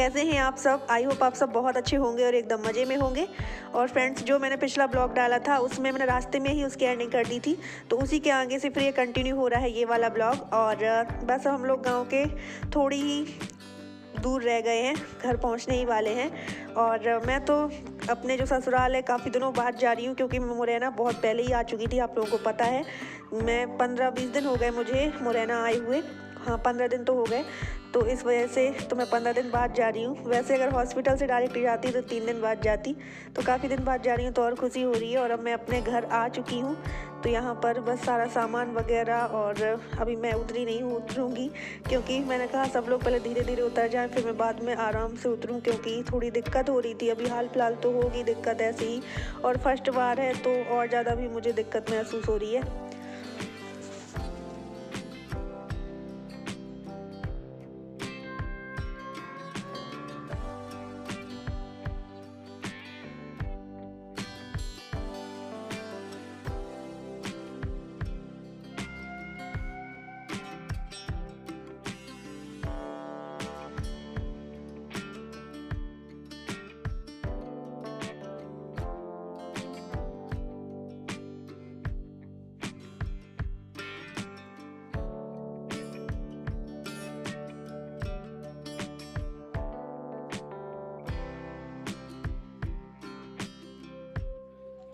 कैसे हैं आप सब। आई होप आप सब बहुत अच्छे होंगे और एकदम मज़े में होंगे। और फ्रेंड्स, जो मैंने पिछला ब्लॉग डाला था उसमें मैंने रास्ते में ही उसकी एंडिंग कर दी थी, तो उसी के आगे से फिर ये कंटिन्यू हो रहा है ये वाला ब्लॉग। और बस हम लोग गांव के थोड़ी ही दूर रह गए हैं, घर पहुंचने ही वाले हैं। और मैं तो अपने जो ससुराल है काफ़ी दिनों बाद जा रही हूँ, क्योंकि मैं मुरैना बहुत पहले ही आ चुकी थी, आप लोगों को पता है। मैं 15-20 दिन हो गए मुझे मुरैना आए हुए। हाँ, 15 दिन तो हो गए, तो इस वजह से तो मैं 15 दिन बाद जा रही हूँ। वैसे अगर हॉस्पिटल से डायरेक्ट जाती तो 3 दिन बाद जाती, तो काफ़ी दिन बाद जा रही हूँ, तो और खुशी हो रही है। और अब मैं अपने घर आ चुकी हूँ, तो यहाँ पर बस सारा सामान वगैरह, और अभी मैं उतरी नहीं हूँ, उतरूँगी, क्योंकि मैंने कहा सब लोग पहले धीरे धीरे उतर जाएं, फिर मैं बाद में आराम से उतरूँ, क्योंकि थोड़ी दिक्कत हो रही थी। अभी हाल फिलहाल तो होगी दिक्कत ऐसे ही, और फर्स्ट बार है तो और ज़्यादा भी मुझे दिक्कत महसूस हो रही है।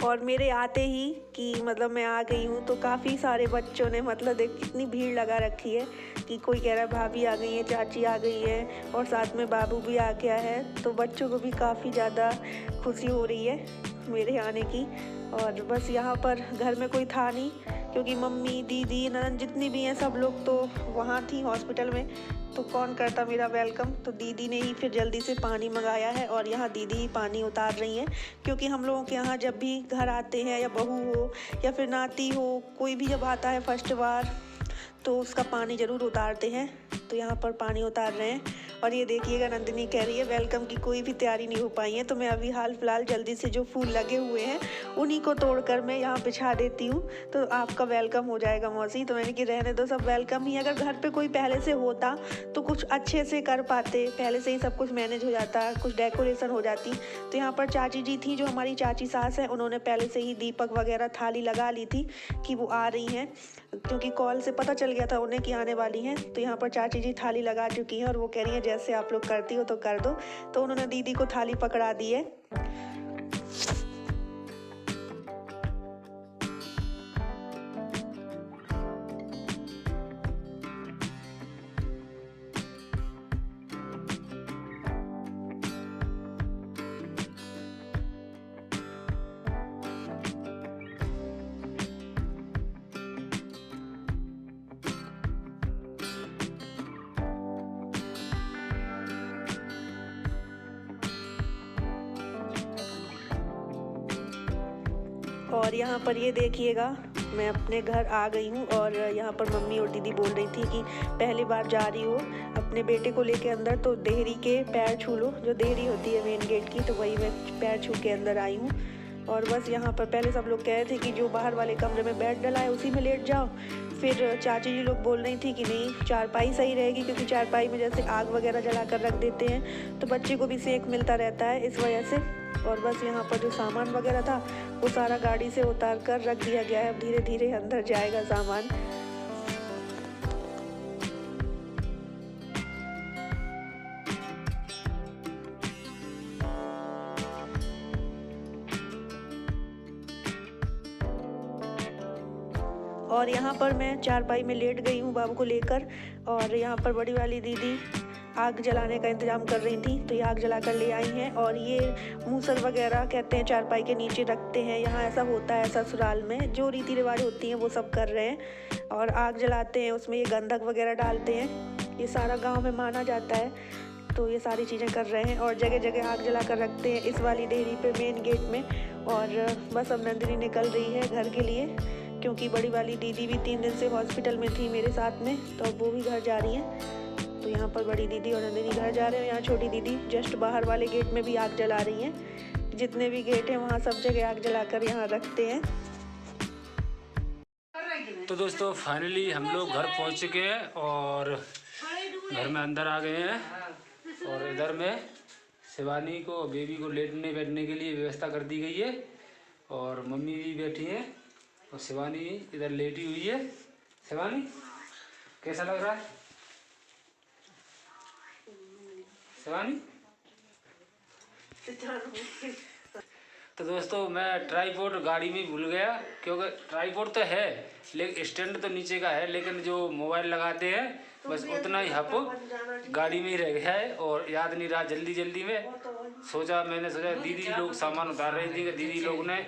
और मेरे आते ही कि मतलब मैं आ गई हूँ, तो काफ़ी सारे बच्चों ने, मतलब देख कितनी भीड़ लगा रखी है, कि कोई कह रहा है भाभी आ गई है, चाची आ गई है, और साथ में बाबू भी आ गया है। तो बच्चों को भी काफ़ी ज़्यादा खुशी हो रही है मेरे आने की। और बस यहाँ पर घर में कोई था नहीं, क्योंकि मम्मी, दीदी, ननद जितनी भी हैं सब लोग तो वहाँ थी हॉस्पिटल में, तो कौन करता मेरा वेलकम। तो दीदी ने ही फिर जल्दी से पानी मंगाया है, और यहाँ दीदी ही पानी उतार रही हैं, क्योंकि हम लोगों के यहाँ जब भी घर आते हैं, या बहू हो या फिर नाती हो, कोई भी जब आता है फर्स्ट बार, तो उसका पानी ज़रूर उतारते हैं। तो यहाँ पर पानी उतार रहे हैं। और ये देखिएगा, नंदिनी कह रही है वेलकम की कोई भी तैयारी नहीं हो पाई है, तो मैं अभी हाल फिलहाल जल्दी से जो फूल लगे हुए हैं उन्हीं को तोड़कर मैं यहाँ बिछा देती हूँ, तो आपका वेलकम हो जाएगा मौसी। तो मैंने कि रहने दो, सब वेलकम ही। अगर घर पे कोई पहले से होता तो कुछ अच्छे से कर पाते, पहले से ही सब कुछ मैनेज हो जाता, कुछ डेकोरेशन हो जाती। तो यहाँ पर चाची जी थी, जो हमारी चाची सास है, उन्होंने पहले से ही दीपक वगैरह थाली लगा ली थी कि वो आ रही हैं, क्योंकि कॉल से पता चल गया था उन्हें कि आने वाली हैं। तो यहाँ पर चाची जी थाली लगा चुकी हैं, और वो कह रही हैं जैसे आप लोग करती हो तो कर दो। तो उन्होंने दीदी को थाली पकड़ा दी है। और यहाँ पर ये देखिएगा, मैं अपने घर आ गई हूँ, और यहाँ पर मम्मी और दीदी बोल रही थी कि पहली बार जा रही हो अपने बेटे को लेके अंदर, तो देहरी के पैर छू लो, जो देहरी होती है मेन गेट की, तो वही मैं पैर छू के अंदर आई हूँ। और बस यहाँ पर पहले सब लोग कह रहे थे कि जो बाहर वाले कमरे में बेड डला है उसी में लेट जाओ। फिर चाची जी लोग बोल रही थी कि नहीं, चारपाई सही रहेगी, क्योंकि चारपाई में जैसे आग वगैरह जला कर रख देते हैं, तो बच्चे को भी सेक मिलता रहता है, इस वजह से। और बस यहाँ पर जो सामान वगैरह था वो सारा गाड़ी से उतार कर रख दिया गया है, अब धीरे धीरे अंदर जाएगा सामान। और यहाँ पर मैं चारपाई में लेट गई हूँ बाबू को लेकर, और यहाँ पर बड़ी वाली दीदी आग जलाने का इंतज़ाम कर रही थी, तो ये आग जला कर ले आई हैं। और ये मूसर वगैरह कहते हैं चारपाई के नीचे रखते हैं, यहाँ ऐसा होता है ससुराल में, जो रीति रिवाज होती हैं वो सब कर रहे हैं। और आग जलाते हैं, उसमें ये गंधक वगैरह डालते हैं, ये सारा गांव में माना जाता है, तो ये सारी चीज़ें कर रहे हैं। और जगह जगह आग जला कर रखते हैं इस वाली डेयरी पे, मेन गेट में। और बस अब नंदिनी निकल रही है घर के लिए, क्योंकि बड़ी वाली दीदी भी 3 दिन से हॉस्पिटल में थी मेरे साथ में, तो अब वो भी घर जा रही हैं। तो यहाँ पर बड़ी दीदी और नंदिनी घर जा रहे हैं, यहाँ छोटी दीदी जस्ट बाहर वाले गेट में भी आग जला रही हैं। जितने भी गेट हैं वहाँ सब जगह आग जलाकर यहाँ रखते हैं। तो दोस्तों फाइनली हम लोग घर पहुँच चुके हैं, और घर में अंदर आ गए हैं, और इधर में शिवानी को बेबी को लेटने बैठने के लिए व्यवस्था कर दी गई है और मम्मी भी बैठी है और शिवानी इधर लेटी हुई है। शिवानी कैसा लग रहा है शिवानी? तो दोस्तों मैं ट्राईपोड गाड़ी में भूल गया, क्योंकि ट्राईपोड तो है लेकिन स्टैंड तो नीचे का है, लेकिन जो मोबाइल लगाते हैं बस उतना ही हप गाड़ी में ही रह गया है और याद नहीं रहा। जल्दी में मैंने सोचा दीदी लोग सामान उतार रही थी, दीदी लोग ने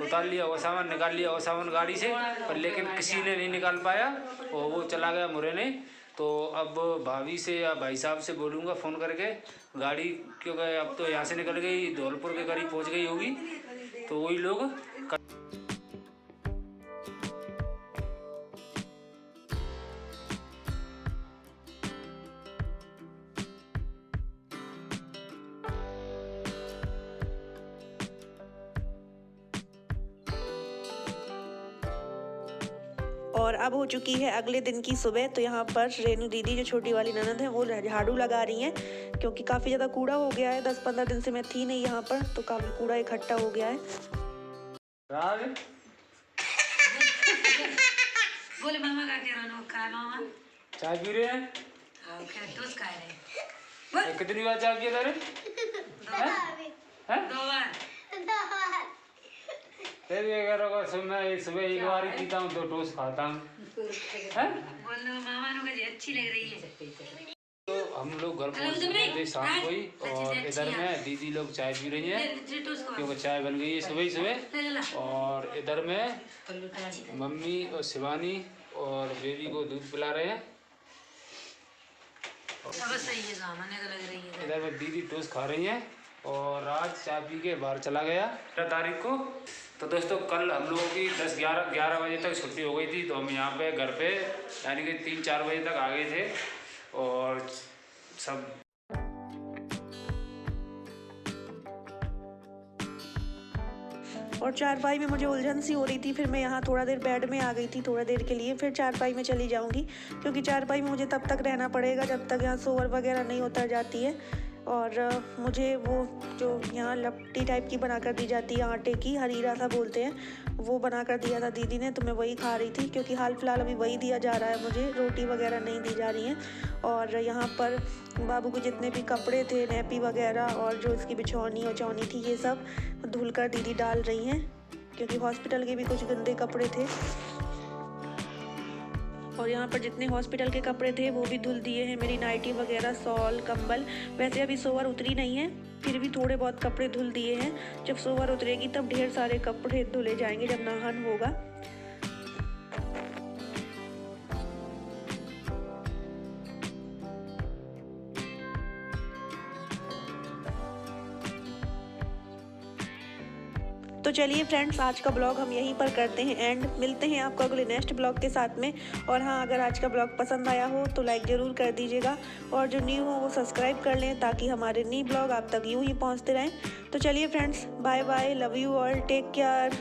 उतार लिया वो सामान, निकाल लिया वो सामान गाड़ी से, पर लेकिन किसी ने नहीं निकाल पाया और वो चला गया मुरैना। तो अब भाभी से या भाई साहब से बोलूँगा फ़ोन करके गाड़ी, क्योंकि अब तो यहाँ से निकल गई धौलपुर के करीब पहुँच गई होगी, तो वही लोग और अब हो चुकी है अगले दिन की सुबह। तो यहाँ पर रेनू दीदी जो छोटी वाली ननद है वो झाड़ू लगा रही हैं, क्योंकि काफ़ी ज़्यादा कूड़ा हो गया है। 10-15 दिन से मैं थी नहीं यहाँ पर, तो काफ़ी कूड़ा इकट्ठा हो गया है। बोले मामा का कह रहा है मामा चाय पी रहे हैं? कितनी बार चाय पिया था? 2 बार। सुबह एक बार ही पीता हूँ, 2 डोज खाता हूँ। मामा अच्छी लग रही है। तो हम लोग घर पहुँचे शाम को ही, और इधर में दीदी लोग चाय पी रही हैं, क्योंकि चाय बन गई है सुबह। और इधर में मम्मी और शिवानी और बेबी को दूध पिला रहे हैं। इधर में दीदी टोस्ट खा रही हैं और आज चाय पी के बाहर चला गया 15 तारीख को। तो दोस्तों कल हम लोगों की 10-11 बजे तक छुट्टी हो गई थी, तो हम यहाँ पे घर पे यानी कि 3-4 बजे तक आ गए थे और सब। और चारपाई में मुझे उलझन सी हो रही थी, फिर मैं यहाँ थोड़ा देर बेड में आ गई थी थोड़ा देर के लिए, फिर चारपाई में चली जाऊँगी, क्योंकि चारपाई में मुझे तब तक रहना पड़ेगा जब तक यहाँ सोवर वगैरह नहीं उतर जाती है। और मुझे वो जो यहाँ लपटी टाइप की बना कर दी जाती है आटे की, हरीरा सा बोलते हैं, वो बना कर दिया था दीदी ने, तो मैं वही खा रही थी, क्योंकि हाल फिलहाल अभी वही दिया जा रहा है मुझे, रोटी वगैरह नहीं दी जा रही हैं। और यहाँ पर बाबू के जितने भी कपड़े थे, नैपी वगैरह और जो इसकी बिछौनी और चौनी थी, ये सब धुल कर दीदी डाल रही हैं, क्योंकि हॉस्पिटल के भी कुछ गंदे कपड़े थे। और यहाँ पर जितने हॉस्पिटल के कपड़े थे वो भी धुल दिए हैं, मेरी नाइटी वगैरह, शॉल, कंबल। वैसे अभी सोवर उतरी नहीं है, फिर भी थोड़े बहुत कपड़े धुल दिए हैं। जब सोवर उतरेगी तब ढेर सारे कपड़े धुले जाएंगे, जब नहान होगा। तो चलिए फ्रेंड्स, आज का ब्लॉग हम यहीं पर करते हैं एंड। मिलते हैं आपको अगले नेक्स्ट ब्लॉग के साथ में। और हाँ, अगर आज का ब्लॉग पसंद आया हो तो लाइक ज़रूर कर दीजिएगा, और जो न्यू हो वो सब्सक्राइब कर लें, ताकि हमारे न्यू ब्लॉग आप तक यूँ ही पहुँचते रहें। तो चलिए friends, bye bye, love you all, take care.